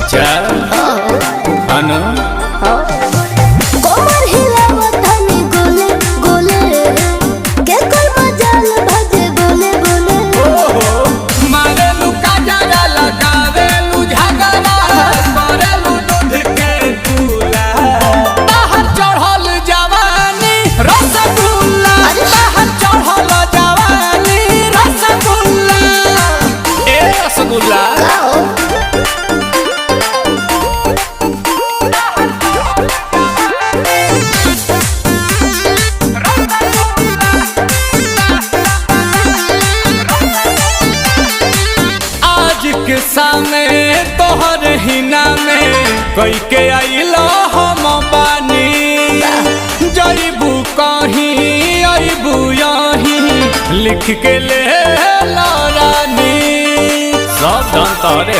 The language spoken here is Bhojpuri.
अच्छा अनु कोमर हिलावत हनी गोले गोले के कोई मजाल भजे बोले बोले मारे लुका जरा लगावे लु झगड़ा मारे लु दूध के दूला बाहर चढ़ल जवानी रसगुल्ला बाहर चढ़ल जवानी रसगुल्ला ए रसगुल्ला के सामने तोहर हिना में कई के आइलो हम बानी जईबू कहीं अबू यहीं लिख के ले रानी सब धन तोरे।